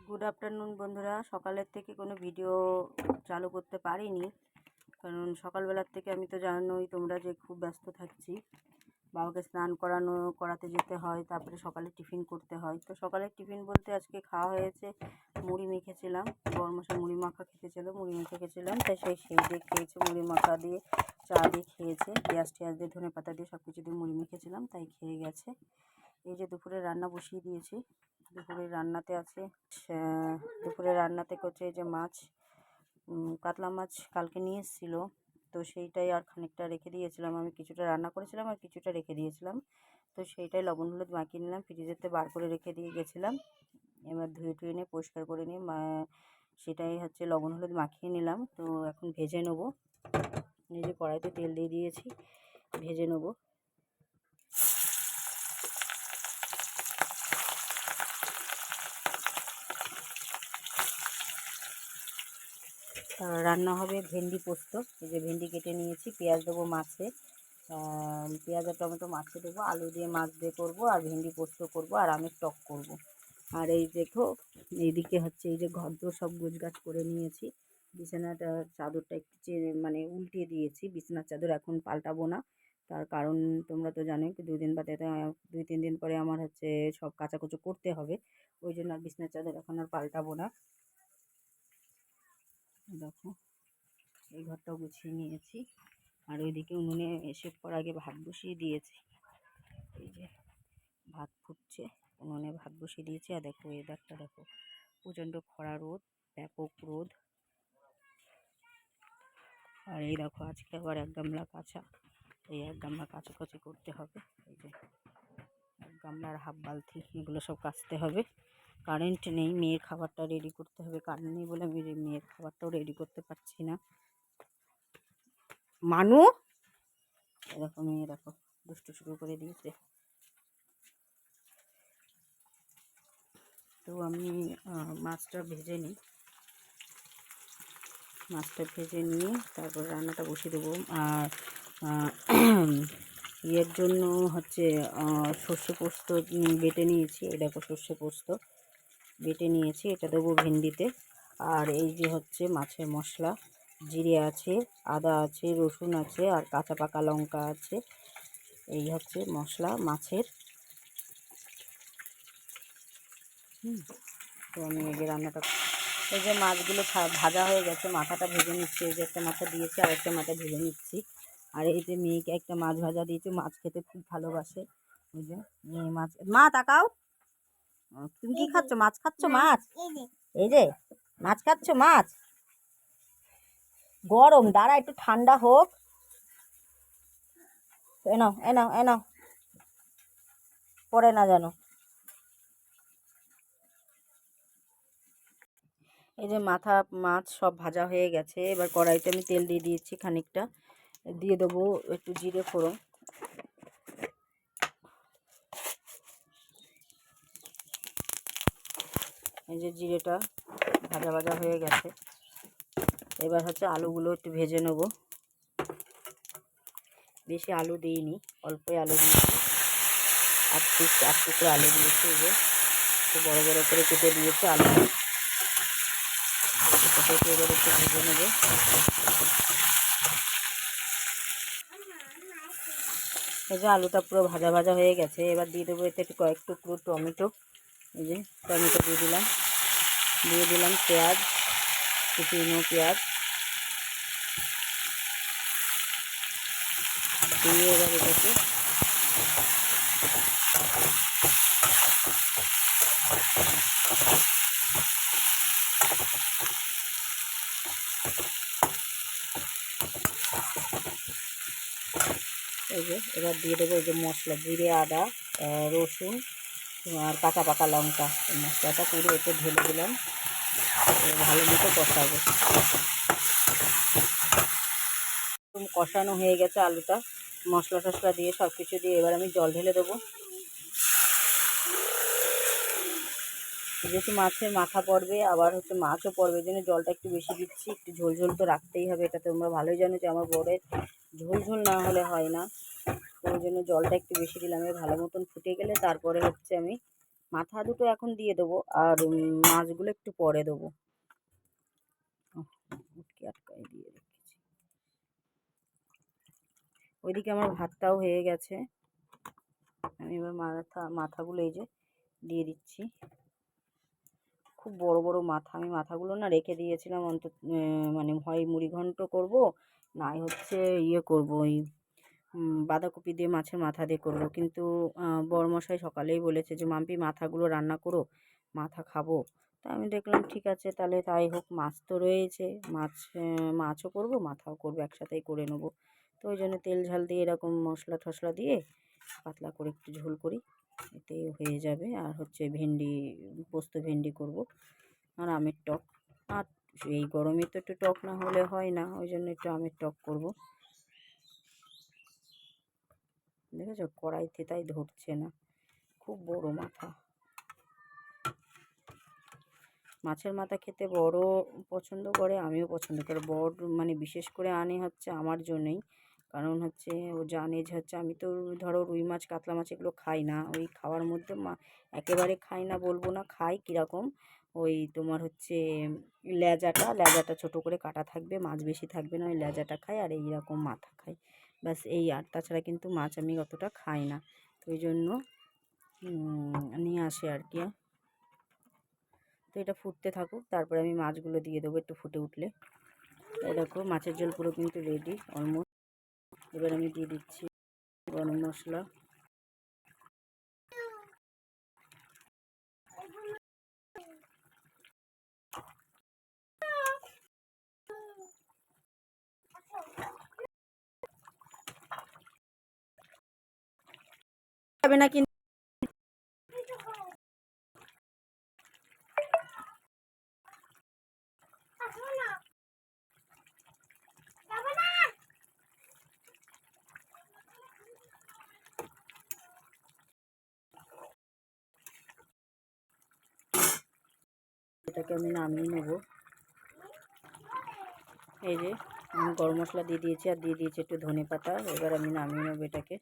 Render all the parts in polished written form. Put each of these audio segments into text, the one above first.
Good afternoon বন্ধুরা। সকালের থেকে কোনো ভিডিও চালু করতে পারিনি, কারণ সকালবেলার থেকে আমি তো জানোই তোমরা যে খুব ব্যস্ত থাকছি। বাবাকে স্নান করাতে যেতে হয়, তারপরে সকালে টিফিন করতে হয়। তো সকালের টিফিন বলতে আজকে খাওয়া হয়েছে মুড়ি মেখেছিলাম। বড়মশাই মুড়ি মাখা খেতেছিল, মুড়ি মেখে খেয়েছিলাম, তাই সেই দিয়ে খেয়েছে। মুড়ি মাখা দিয়ে চা দিয়ে খেয়েছে, পেঁয়াজ দিয়ে ধনে পাতা দিয়ে সব কিছু দিয়ে মুড়ি মেখেছিলাম, তাই খেয়ে গেছে। এই যে দুপুরে রান্না বসিয়ে দিয়েছি। দুপুরের রান্নাতে করছে এই যে মাছ, কাতলা মাছ কালকে নিয়ে এসেছিলো, তো সেইটাই আর খানিকটা রেখে দিয়েছিলাম। আমি কিছুটা রান্না করেছিলাম আর কিছুটা রেখে দিয়েছিলাম, তো সেইটাই লবণ হলুদ মাখিয়ে নিলাম, ফ্রিজেতে বার করে রেখে দিয়ে গেছিলাম। এবার ধুয়ে নিয়ে পরিষ্কার করে নিয়ে সেটাই হচ্ছে লবণ হলুদ মাখিয়ে নিলাম। তো এখন ভেজে নেবো। এই যে কড়াইতে তেল দিয়ে দিয়েছি, ভেজে নেবো। রান্না হবে ভেন্ডি পোস্ত। এই যে ভেন্ডি কেটে নিয়েছি, পেঁয়াজ দেবো মাছে, পেঁয়াজ আর টমেটো মাছে দেবো, আলু দিয়ে মাছ দিয়ে করবো, আর ভেন্ডি পোস্ত করবো, আর আমের টক করব। আর এই দেখো, এইদিকে হচ্ছে এই যে ঘরদোর সব গোছগাছ করে নিয়েছি। বিছানাটা চাদরটা একটু মানে উল্টিয়ে দিয়েছি। বিছানার চাদর এখন পাল্টাবো না, তার কারণ তোমরা তো জানোই 2-3 দিন পরে আমার হচ্ছে সব কাচাকুচো করতে হবে। ওই জন্য আর বিছানার চাদর এখন আর পাল্টাবো না। দেখো, এই ঘরটাও গুছিয়ে নিয়েছি। আর ওইদিকে উনুনে এসে পর আগে ভাত বসিয়ে দিয়েছি। এই যে ভাত ফুটছে, উনুনে ভাত বসিয়ে দিয়েছি। আর দেখো ওয়েদারটা দেখো, প্রচণ্ড খরা রোদ, ব্যাপক রোদ। আর এই দেখো আজকে আবার 1 গামলা কাঁচা, এই 1 গামলা কাচাকুচি করতে হবে। এই যে 1 গামলা আর হাফ বালতি, এগুলো সব কাচতে হবে। কারেন্ট নেই, মেয়ের খাবারটা রেডি করতে হবে। কারেন্ট নেই বলে আমি মেয়ের খাবারটাও রেডি করতে পারছি না। মানু দেখো, মেয়ে দেখো দুষ্টু শুরু করে দিয়েছে। তো আমি মাছটা ভেজে নিই, নিয়ে তারপর রান্নাটা বসিয়ে দেবো। আর ইয়ের জন্য হচ্ছে সর্ষে পোস্ত বেটে নিয়েছি। এই দেখো সর্ষে পোস্ত বেটে নিয়েছি, এটা দেবো ভেন্ডিতে। আর এই যে হচ্ছে মাছের মশলা, জিরে আছে, আদা আছে, রসুন আছে, আর কাঁচা পাকা লঙ্কা আছে। এই হচ্ছে মশলা মাছের। তো আমি এই যে রান্নাটা, এই যে মাছগুলো ভাজা হয়ে গেছে, মাথাটা ভেজে নিচ্ছি। এই যে একটা মাথা দিয়েছি, আর একটা মাথা ভেজে নিচ্ছি। আর এই যে মেয়েকে একটা মাছ ভাজা দিয়েছি, মাছ খেতে খুব ভালোবাসে। ওই যে মেয়ে মাছ, মা তাকাও, তুমি কি খাচ্ছ? মাছ খাচ্ছ? মাছ, এই যে মাছ খাচ্ছ? মাছ গরম, দাঁড়া একটু ঠান্ডা হোক। এনাও এনাও এনাও, পড়ে না যেন। এই যে মাছ সব ভাজা হয়ে গেছে। এবার কড়াইতে আমি তেল দিয়ে দিয়েছি খানিকটা, দিয়ে দেবো একটু জিরে ফোড়ন। এই যে জিরেটা ভাজা হয়ে গেছে। এবার হচ্ছে আলুগুলো একটু ভেজে নেব। বেশি আলু দিইনি, অল্পই আলু দিয়েছি, 8 টুকরো আলু দিয়েছি। এই যে একটু বড় বড় করে কেটে দিয়েছি আলু, এটাকে এবার একটু ভেজে নেব। এই যে আলুটা পুরো ভাজা হয়ে গেছে। এবার দিয়ে দেবো এতে কয়েক টুকরো টমেটো। এই যে টমেটো দিয়ে দিলাম পেঁয়াজ, কুচিনো পেঁয়াজ দিয়ে এবার এটাকে এই যে এবার দিয়ে দেবো এই যে মশলা, জিরে, আদা, রসুন আর কাঁচা পাকা লঙ্কা। এই মশলাটা পুরো এতে ঢেলে দিলাম, ভালো মতো কষাবো। কষানো হয়ে গেছে আলুটা, মশলা টশলা দিয়ে সব কিছু দিয়ে। এবার আমি জল ঢেলে দেবো। যেহেতু মাছের মাথা পড়বে, আবার হচ্ছে মাছও পড়বে, এই জন্য জলটা একটু বেশি দিচ্ছি। একটু ঝোল তো রাখতেই হবে, এটা তোমরা ভালোই জানো যে আমার বরের ঝোল না হলে হয় না। তো ওই জন্য জলটা একটু বেশি দিলাম। ভালো মতন ফুটে গেলে তারপরে হচ্ছে আমি মাথা দুটো এখন দিয়ে দেবো, আর মাছগুলো একটু পরে দেবো। আটকাই দিয়ে রেখেছি। ওইদিকে আমার ভাতটাও হয়ে গেছে। আমি এবার মাথাগুলো এই যে দিয়ে দিচ্ছি। খুব বড় বড় মাথা, আমি মাথাগুলো না রেখে দিয়েছিলাম অন্তত, মানে হয় মুড়ি ঘন্ট করবো, নাই হচ্ছে ইয়ে করবো, ওই বাঁধাকপি দিয়ে মাছের মাথা দিয়ে করবো। কিন্তু বড়মশাই সকালেই বলেছে যে মাম্পি মাথাগুলো রান্না করো, মাথা খাবো। তা আমি দেখলাম ঠিক আছে তাহলে তাই হোক, মাছ তো রয়েছে, মাছও করবো মাথাও করবো, একসাথেই করে নেবো। তো ওই জন্য তেল ঝাল দিয়ে এরকম মশলা টশলা দিয়ে পাতলা করে একটু ঝোল করি, এতে হয়ে যাবে। আর হচ্ছে ভেন্ডি, পোস্ত ভেন্ডি করব, আর আমের টক। আর এই গরমে তো একটু টক না হলে হয় না, ওই জন্য একটু আমের টক করব। দেখেছো কড়াইতে তাই ধরছে না, খুব বড় মাথা। মাছের মাথা খেতে বড় পছন্দ করে, আমিও পছন্দ করি। বড় মানে বিশেষ করে আনে হচ্ছে আমার জন্যই, কারণ হচ্ছে ও জানে যে হচ্ছে আমি তো ধরো রুই মাছ কাতলা মাছ এগুলো খাই না। ওই খাওয়ার মধ্যে একেবারে খাই না বলবো না, খাই কীরকম, ওই তোমার হচ্ছে লেজাটা ছোটো করে কাটা থাকবে, মাছ বেশি থাকবে না, ওই লেজাটা খাই আর এইরকম মাথা খাই, ব্যাস এই। আর তাছাড়া কিন্তু মাছ আমি অতটা খাই না, তো ওই জন্য নিয়ে আসে আর কি। তো এটা ফুটতে থাকুক, তারপরে আমি মাছগুলো দিয়ে দেবো একটু ফুটে উঠলে। এই দেখো মাছের ঝোল পুরো কিন্তু রেডি অলমোস্ট। এবার আমি দিয়ে দিচ্ছি গরম মশলা, যাবে না কিন্তু এটাকে আমি নামিয়ে নেব। এই যে আমি গরম মশলা দিয়ে দিয়েছি, আর দিয়ে দিয়েছি একটু ধনে পাতা। এবার আমি নামিয়ে নেবো এটাকে।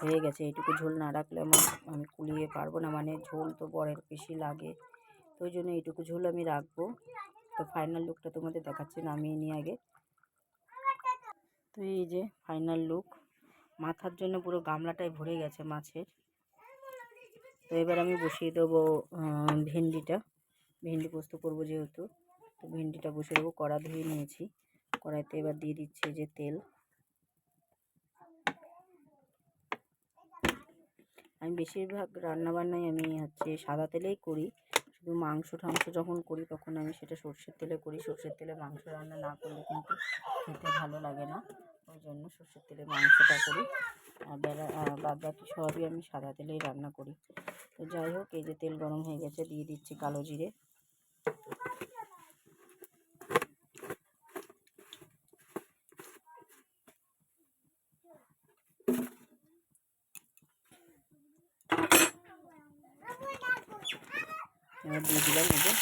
হয়ে গেছে, এইটুকু ঝোল না রাখলে আমি কুলিয়ে পারবো না, মানে ঝোল তো বড়ের বেশি লাগে, তো ওই জন্য এইটুকু ঝোল আমি রাখবো। তো ফাইনাল লুকটা তোমাদের দেখাচ্ছি, নামিয়ে নিয়ে আগে। তো এই যে ফাইনাল লুক, মাথার জন্য পুরো গামলাটাই ভরে গেছে মাছের। তো এবার আমি বসিয়ে দেবো ভেন্ডি পোস্ত করবো যেহেতু, তো ভেন্ডিটা বসিয়ে দেবো। কড়া ধুয়ে নিয়েছি, কড়াইতে এবার দিয়ে দিচ্ছি যে তেল। আমি বেশিরভাগ রান্নাবান্নাই আমি হচ্ছে সাদা তেলেই করি, শুধু মাংস টাংস যখন করি তখন আমি সেটা সর্ষের তেলে করি। সর্ষের তেলে মাংস রান্না না করলে কিন্তু খেতে ভালো লাগে না, ওই জন্য সর্ষের তেলে মাংসটা করি। আর বাদ বাকি সবই আমি সাদা তেলেই রান্না করি। তো যাই হোক, এই যে তেল গরম হয়ে গেছে, দিয়ে দিচ্ছি কালো জিরে। এবার দিয়ে দিলাম এই যে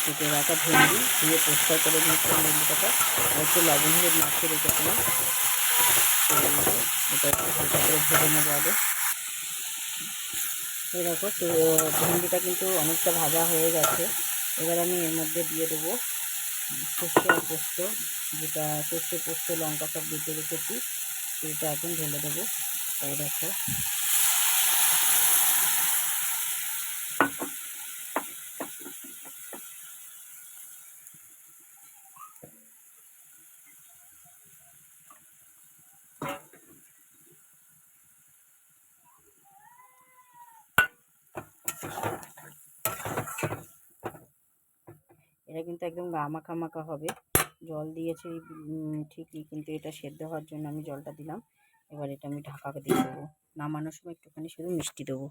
কেটে রাখা ভেন্ডি, ধুয়ে পরিষ্কার করে দিয়েছিলাম ভেন্ডিটাকে, আর একটু লবণ হলুদ মাখিয়ে রেখেছিলাম। এটা একটু হালকা করে ভেজে নেবো আগে। এই দেখো ভেন্ডিটা কিন্তু অনেকটা ভাজা হয়ে গেছে। এবার আমি এর মধ্যে দিয়ে দেবো সর্ষে আর পোস্ত, যেটা সর্ষে পোস্ত লঙ্কা সব বেটে রেখেছি, সেটা এখন ঢেলে দেবো। এই দেখো এটা কিন্তু একদম মাখা মাখা হবে। জল দিয়েছি ঠিকই, কিন্তু এটা সেদ্ধ হওয়ার জন্য আমি জলটা দিলাম। এবার এটা আমি ঢাকা দিয়ে দেবো, নামানোর সময় একটুখানি শুধু মিষ্টি দেবো।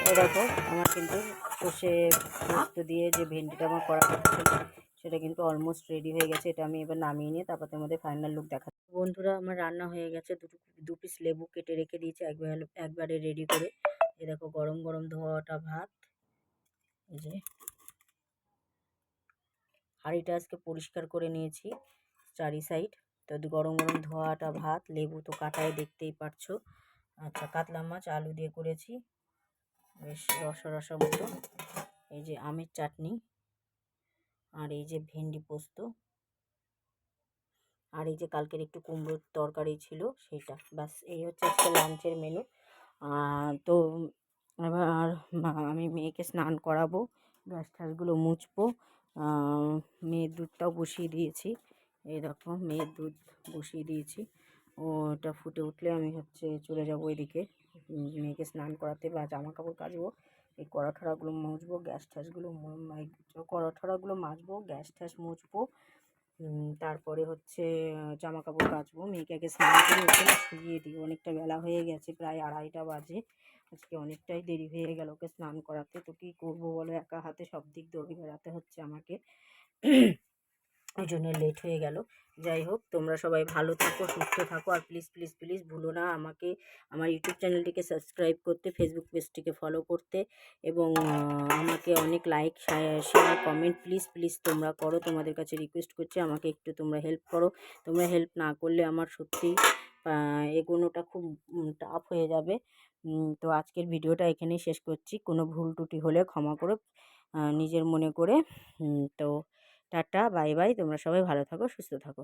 এই দেখো আমার কিন্তু সর্ষে পোস্ত দিয়ে যে ভেন্ডিটা আমার করা হচ্ছে সেটা কিন্তু অলমোস্ট রেডি হয়ে গেছে। এটা আমি এবার নামিয়ে নিয়ে তারপর তোমাদের ফাইনাল লুক দেখাচ্ছি। বন্ধুরা আমার রান্না হয়ে গেছে, দু পিস লেবু কেটে রেখে দিয়েছি একবারে রেডি করে। এই দেখো গরম গরম ধোয়াটা ভাত, এই যে হাঁড়িটা আজকে পরিষ্কার করে নিয়েছি চারি সাইড। তো গরম গরম ধোয়াটা ভাত, লেবু তো কাটায় দেখতেই পারছো, আচ্ছা, কাতলা মাছ আলু দিয়ে করেছি, বেশ রসা রসা মতো। এই যে আমের চাটনি, আর এই যে ভেন্ডি পোস্ত, আর এই যে কালকের একটু কুমড়োর তরকারি ছিল সেটা। ব্যাস এই হচ্ছে আজকে লাঞ্চের মেনু। তো এবার আমি মেয়েকে স্নান করাবো, গ্যাস ট্যাসগুলো মুছবো। মেয়ের দুধটাও বসিয়ে দিয়েছি, এই দেখো মেয়ের দুধ বসিয়ে দিয়েছি। ওটা ফুটে উঠলে আমি চলে যাবো এদিকে মেয়েকে স্নান করাতে বা জামা কাপড় কাচবো। এই কড়া ঠড়াগুলো মুছবো, গ্যাস ট্যাসগুলো কড়া ঠড়াগুলো মাজবো, গ্যাস ট্যাস মুছবো। তারপরে জামা কাপড় কাচবো। মেয়েকে আগে স্নান করে ওখানে শুইয়ে দিই, অনেকটা বেলা হয়ে গেছে, প্রায় 2:30টা বাজে। আজকে অনেকটাই দেরি হয়ে গেল ওকে স্নান করাতে। তো কী করবো বলো, একা হাতে সব দিক দৌড়ে বেড়াতে হচ্ছে আমাকে, ওই জন্য লেট হয়ে গেল। যাই হোক, তোমরা সবাই ভালো থাকো, সুস্থ থাকো, আর প্লিজ প্লিজ প্লিজ ভুলো না আমাকে আমার ইউটিউব চ্যানেলটিকে সাবস্ক্রাইব করতে, ফেসবুক পেজটিকে ফলো করতে, এবং আমাকে অনেক like share comment please please তোমরা করো। তোমাদের কাছে রিকোয়েস্ট করছি, আমাকে একটু তোমরা হেল্প করো। তোমরা হেল্প না করলে আমার সত্যি এগোনোটা খুব টাফ হয়ে যাবে। তো আজকের ভিডিওটা এখানেই শেষ করছি। কোনো ভুল ত্রুটি হলে ক্ষমা করো নিজের মনে করে। তো টাটা, বাই বাই, তোমরা সবাই ভালো থাকো, সুস্থ থাকো।